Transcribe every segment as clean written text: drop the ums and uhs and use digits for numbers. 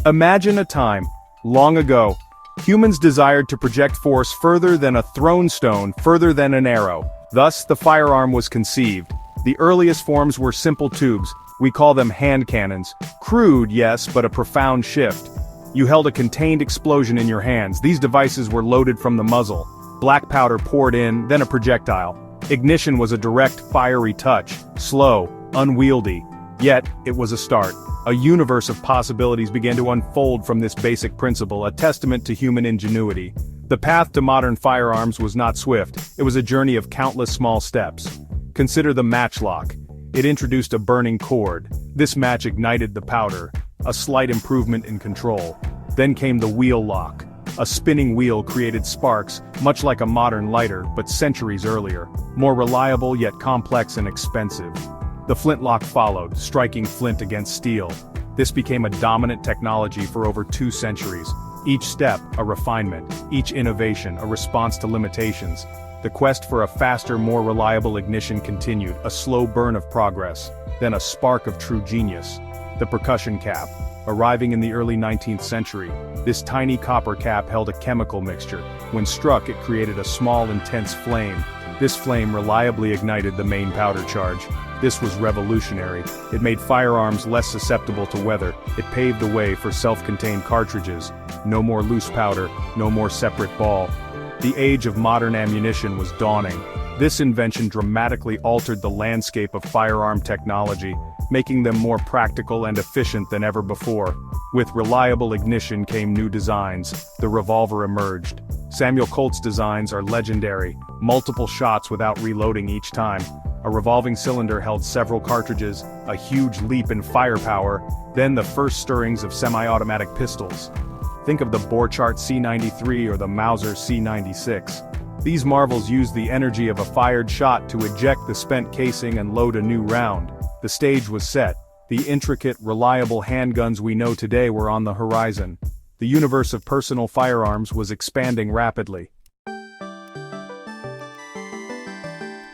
Imagine a time, long ago, humans desired to project force further than a thrown stone, further than an arrow. Thus, the firearm was conceived. The earliest forms were simple tubes. We call them hand cannons. Crude, yes, but a profound shift. You held a contained explosion in your hands. These devices were loaded from the muzzle. Black powder poured in, then a projectile. Ignition was a direct, fiery touch. Slow, unwieldy. Yet, it was a start. A universe of possibilities began to unfold from this basic principle, a testament to human ingenuity. The path to modern firearms was not swift. It was a journey of countless small steps. Consider the matchlock. It introduced a burning cord. This match ignited the powder, a slight improvement in control. Then came the wheel lock. A spinning wheel created sparks, much like a modern lighter, but centuries earlier. More reliable yet complex and expensive. The flintlock followed, striking flint against steel. This became a dominant technology for over 2 centuries. Each step, a refinement. Each innovation, a response to limitations. The quest for a faster, more reliable ignition continued, a slow burn of progress, then a spark of true genius. The percussion cap. Arriving in the early 19th century, this tiny copper cap held a chemical mixture. When struck, it created a small, intense flame. This flame reliably ignited the main powder charge. This was revolutionary. It made firearms less susceptible to weather. It paved the way for self-contained cartridges. No more loose powder, no more separate ball. The age of modern ammunition was dawning. This invention dramatically altered the landscape of firearm technology, making them more practical and efficient than ever before. With reliable ignition came new designs. The revolver emerged. Samuel Colt's designs are legendary, multiple shots without reloading each time. A revolving cylinder held several cartridges, a huge leap in firepower, then the first stirrings of semi-automatic pistols. Think of the Borchardt C93 or the Mauser C96. These marvels used the energy of a fired shot to eject the spent casing and load a new round. The stage was set. The intricate, reliable handguns we know today were on the horizon. The universe of personal firearms was expanding rapidly.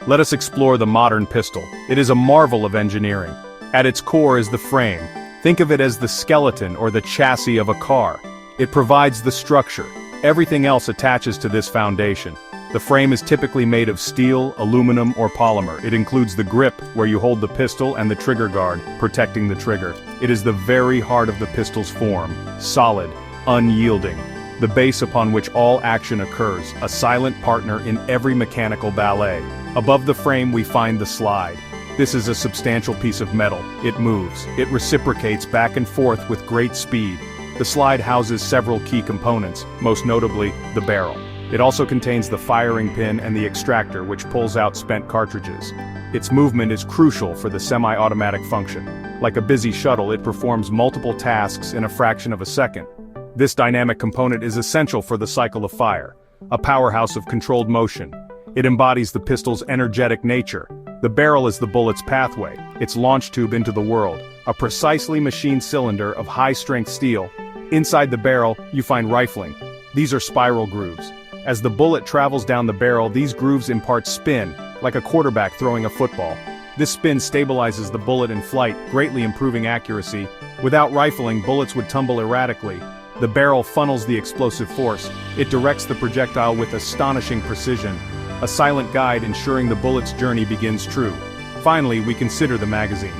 Let us explore the modern pistol. It is a marvel of engineering. At its core is the frame. Think of it as the skeleton or the chassis of a car. It provides the structure. Everything else attaches to this foundation. The frame is typically made of steel, aluminum, or polymer. It includes the grip, where you hold the pistol, and the trigger guard, protecting the trigger. It is the very heart of the pistol's form, solid, unyielding. The base upon which all action occurs, a silent partner in every mechanical ballet. Above the frame we find the slide. This is a substantial piece of metal. It moves. It reciprocates back and forth with great speed. The slide houses several key components, most notably, the barrel. It also contains the firing pin and the extractor which pulls out spent cartridges. Its movement is crucial for the semi-automatic function. Like a busy shuttle, it performs multiple tasks in a fraction of a second. This dynamic component is essential for the cycle of fire, a powerhouse of controlled motion. It embodies the pistol's energetic nature. The barrel is the bullet's pathway, its launch tube into the world, a precisely machined cylinder of high-strength steel. Inside the barrel, you find rifling. These are spiral grooves. As the bullet travels down the barrel, these grooves impart spin, like a quarterback throwing a football. This spin stabilizes the bullet in flight, greatly improving accuracy. Without rifling, bullets would tumble erratically. The barrel funnels the explosive force. It directs the projectile with astonishing precision, a silent guide ensuring the bullet's journey begins true. Finally, we consider the magazine.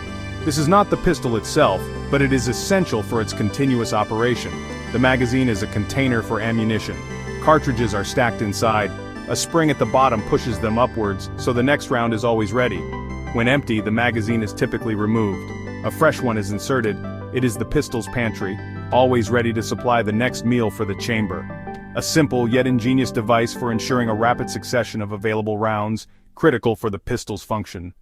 This is not the pistol itself, but it is essential for its continuous operation. The magazine is a container for ammunition. Cartridges are stacked inside. A spring at the bottom pushes them upwards, so the next round is always ready. When empty, the magazine is typically removed. A fresh one is inserted. It is the pistol's pantry, always ready to supply the next meal for the chamber. A simple yet ingenious device for ensuring a rapid succession of available rounds, critical for the pistol's function.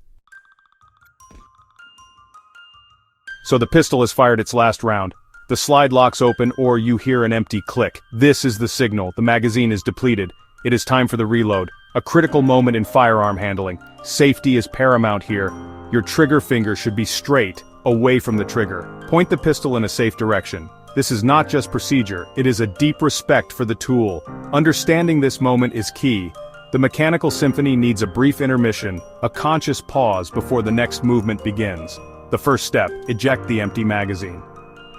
So the pistol has fired its last round. The slide locks open or you hear an empty click. This is the signal. The magazine is depleted. It is time for the reload. A critical moment in firearm handling. Safety is paramount here. Your trigger finger should be straight, away from the trigger. Point the pistol in a safe direction. This is not just procedure, it is a deep respect for the tool. Understanding this moment is key. The mechanical symphony needs a brief intermission, a conscious pause before the next movement begins. The first step, eject the empty magazine.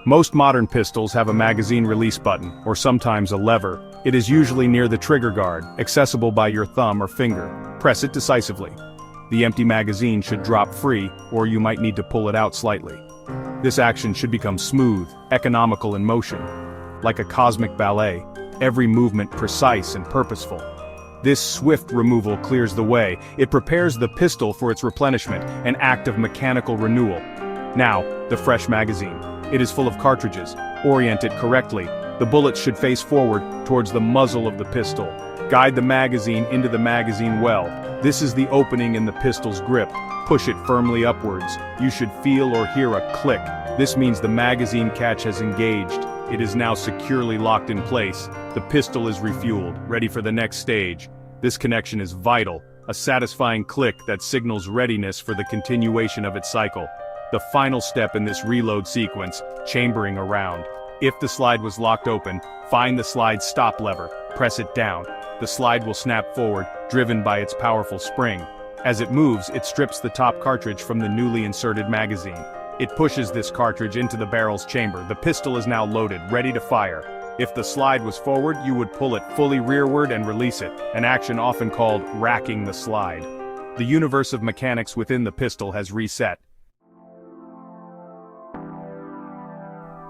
Most modern pistols have a magazine release button, or sometimes a lever. It is usually near the trigger guard, accessible by your thumb or finger. Press it decisively. The empty magazine should drop free, or you might need to pull it out slightly. This action should become smooth, economical in motion. Like a cosmic ballet, every movement precise and purposeful. This swift removal clears the way. It prepares the pistol for its replenishment, an act of mechanical renewal. Now, the fresh magazine. It is full of cartridges. Orient it correctly. The bullets should face forward, towards the muzzle of the pistol. Guide the magazine into the magazine well. This is the opening in the pistol's grip. Push it firmly upwards. You should feel or hear a click. This means the magazine catch has engaged. It is now securely locked in place. The pistol is refueled, ready for the next stage. This connection is vital, a satisfying click that signals readiness for the continuation of its cycle. The final step in this reload sequence, chambering around. If the slide was locked open, find the slide stop lever, press it down. The slide will snap forward, driven by its powerful spring. As it moves, it strips the top cartridge from the newly inserted magazine. It pushes this cartridge into the barrel's chamber. The pistol is now loaded, ready to fire. If the slide was forward, you would pull it fully rearward and release it, an action often called racking the slide. The universe of mechanics within the pistol has reset.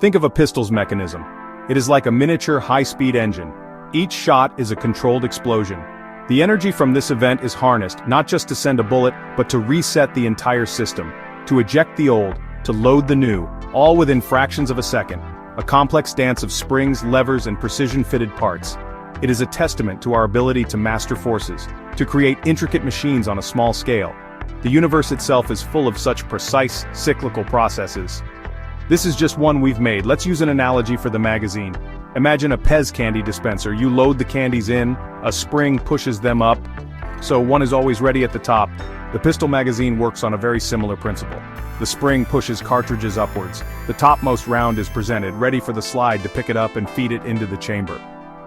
Think of a pistol's mechanism. It is like a miniature high-speed engine. Each shot is a controlled explosion. The energy from this event is harnessed, not just to send a bullet, but to reset the entire system, to eject the old, to load the new, all within fractions of a second. A complex dance of springs, levers, and precision-fitted parts. It is a testament to our ability to master forces, to create intricate machines on a small scale. The universe itself is full of such precise, cyclical processes. This is just one we've made. Let's use an analogy for the magazine. Imagine a Pez candy dispenser. You load the candies in, a spring pushes them up, so one is always ready at the top. The pistol magazine works on a very similar principle. The spring pushes cartridges upwards. The topmost round is presented, ready for the slide to pick it up and feed it into the chamber.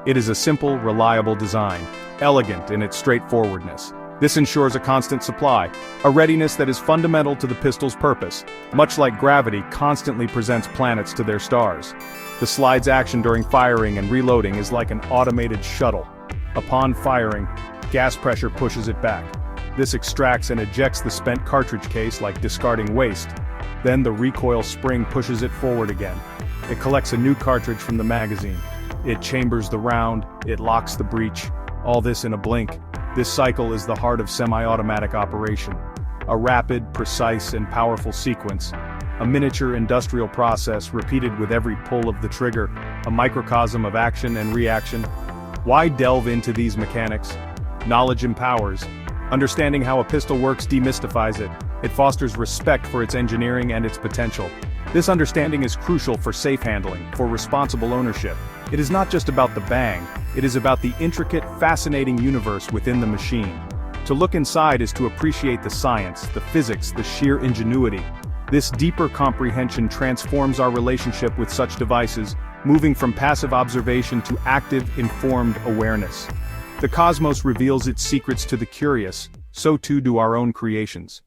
It is a simple, reliable design, elegant in its straightforwardness. This ensures a constant supply, a readiness that is fundamental to the pistol's purpose. Much like gravity constantly presents planets to their stars. The slide's action during firing and reloading is like an automated shuttle. Upon firing, gas pressure pushes it back. This extracts and ejects the spent cartridge case like discarding waste. Then the recoil spring pushes it forward again. It collects a new cartridge from the magazine. It chambers the round, it locks the breech, all this in a blink. This cycle is the heart of semi-automatic operation. A rapid, precise, and powerful sequence. A miniature industrial process repeated with every pull of the trigger, a microcosm of action and reaction. Why delve into these mechanics? Knowledge empowers. Understanding how a pistol works demystifies it. It fosters respect for its engineering and its potential. This understanding is crucial for safe handling, for responsible ownership. It is not just about the bang, it is about the intricate, fascinating universe within the machine. To look inside is to appreciate the science, the physics, the sheer ingenuity. This deeper comprehension transforms our relationship with such devices, moving from passive observation to active, informed awareness. The cosmos reveals its secrets to the curious, so too do our own creations.